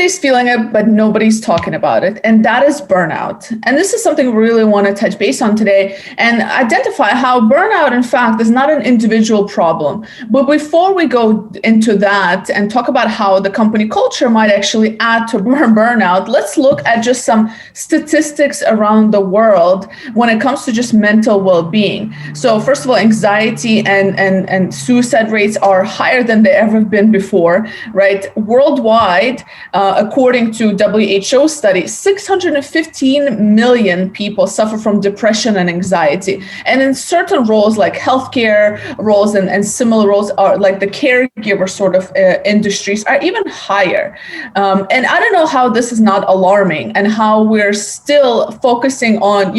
everybody's feeling it, but nobody's talking about it. And that is burnout. And this is something we really want to touch base on today and identify how burnout, in fact, is not an individual problem. But before we go into that and talk about how the company culture might actually add to burnout, let's look at just some statistics around the world when it comes to just mental well-being. So first of all, anxiety and suicide rates are higher than they ever been before, right? Worldwide, according to WHO study, 615 million people suffer from depression and anxiety. And in certain roles like healthcare roles and similar roles are like the caregiver sort of industries are even higher. And I don't know how this is not alarming and how we're still focusing on,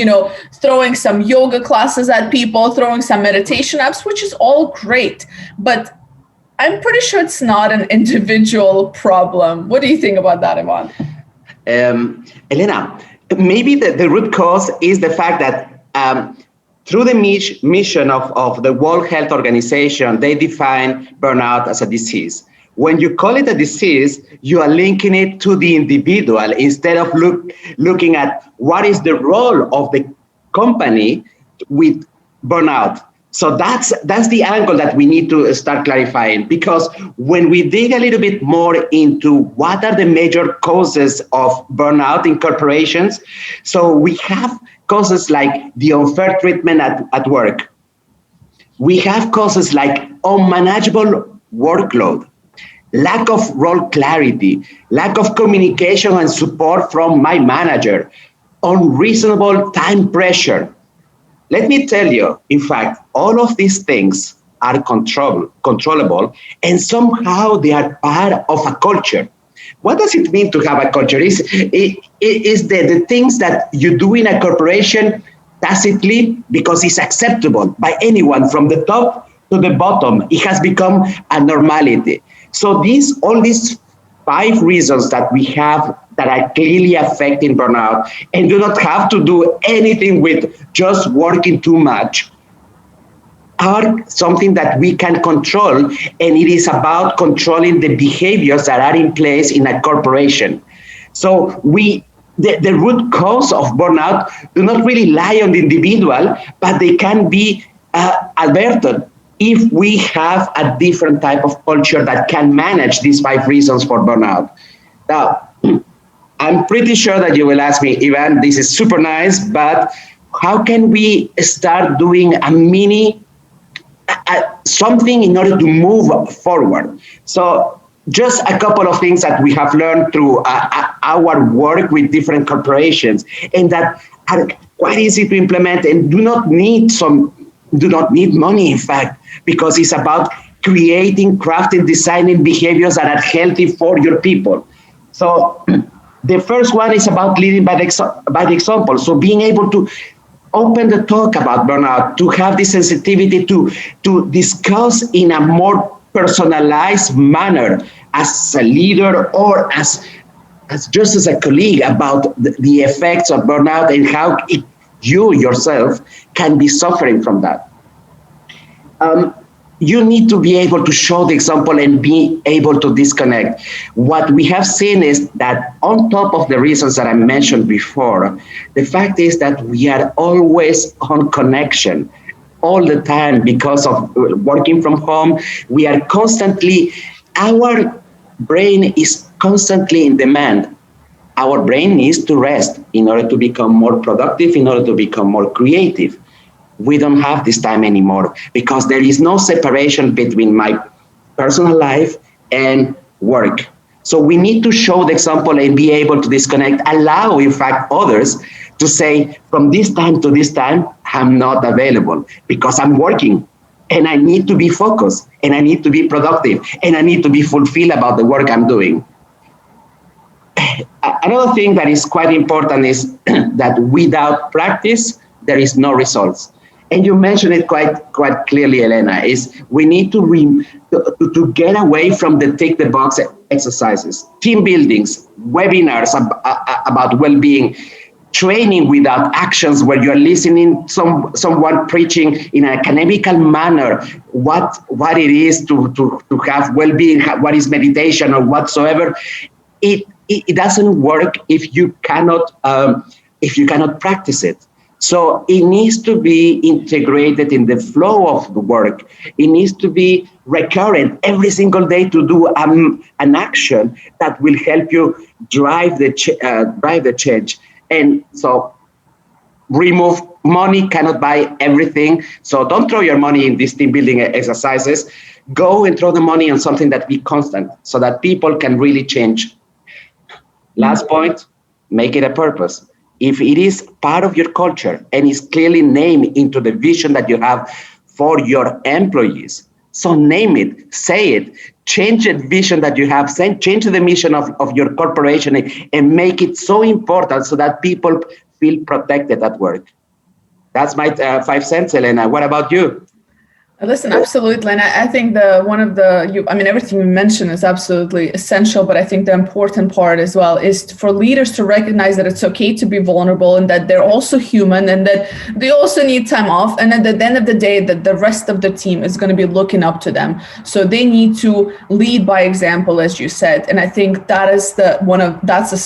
throwing some yoga classes at people, throwing some meditation apps, which is all great. But I'm pretty sure it's not an individual problem. What do you think about that, Ivan? Elena, maybe the root cause is the fact that through the mission of the World Health Organization, they define burnout as a disease. When you call it a disease, you are linking it to the individual instead of looking at what is the role of the company with burnout. So that's the angle that we need to start clarifying, because when we dig a little bit more into what are the major causes of burnout in corporations, so we have causes like the unfair treatment at work. We have causes like unmanageable workload, lack of role clarity, lack of communication and support from my manager, unreasonable time pressure. Let me tell you, in fact, all of these things are controllable, and somehow they are part of a culture. What does it mean to have a culture? Is the things that you do in a corporation tacitly because it's acceptable by anyone from the top to the bottom. It has become a normality. So all these 5 reasons that we have that are clearly affecting burnout and do not have to do anything with just working too much are something that we can control, and it is about controlling the behaviors that are in place in a corporation. So the root cause of burnout do not really lie on the individual, but they can be averted if we have a different type of culture that can manage these 5 reasons for burnout. Now, I'm pretty sure that you will ask me, Ivan, this is super nice, but how can we start doing a mini something in order to move forward? So just a couple of things that we have learned through our work with different corporations, and that are quite easy to implement and do not need money, in fact, because it's about creating, crafting, designing behaviors that are healthy for your people. So the first one is about leading by the example. So being able to open the talk about burnout, to have the sensitivity to discuss in a more personalized manner as a leader or as just as a colleague about the effects of burnout and how you yourself can be suffering from that. You need to be able to show the example and be able to disconnect. What we have seen is that on top of the reasons that I mentioned before, the fact is that we are always on connection all the time because of working from home. We are constantly, our brain is constantly in demand. Our brain needs to rest in order to become more productive, in order to become more creative. We don't have this time anymore because there is no separation between my personal life and work. So we need to show the example and be able to disconnect, allow, in fact, others to say, from this time to this time, I'm not available because I'm working and I need to be focused and I need to be productive and I need to be fulfilled about the work I'm doing. Another thing that is quite important is that without practice, there is no results. And you mentioned it quite clearly, Elena, is we need to get away from the tick the box exercises, team buildings, webinars about well-being, training without actions where you're listening someone preaching in an academical manner what it is to have well-being, what is meditation or whatsoever. it doesn't work if you cannot practice it. So it needs to be integrated in the flow of the work. It needs to be recurrent every single day to do an action that will help you drive the change. And so remove money cannot buy everything. So don't throw your money in these team building exercises. Go and throw the money on something that be constant so that people can really change. Last point, make it a purpose. If it is part of your culture and is clearly named into the vision that you have for your employees, so name it, say it, change the vision that you have, change the mission of your corporation and make it so important so that people feel protected at work. That's my 5 cents, Elena. What about you? Listen, absolutely. And I think everything you mentioned is absolutely essential, but I think the important part as well is for leaders to recognize that it's okay to be vulnerable and that they're also human and that they also need time off. And at the end of the day, that the rest of the team is going to be looking up to them. So they need to lead by example, as you said. And I think that is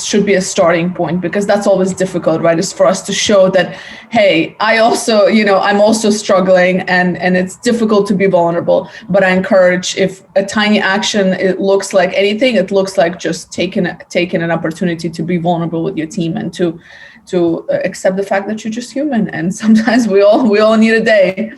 should be a starting point, because that's always difficult, right? Is for us to show that, hey, I'm also struggling and it's difficult to be vulnerable, but I encourage, if a tiny action, it looks like anything, it looks like just taking an opportunity to be vulnerable with your team and to accept the fact that you're just human. And sometimes we all need a day.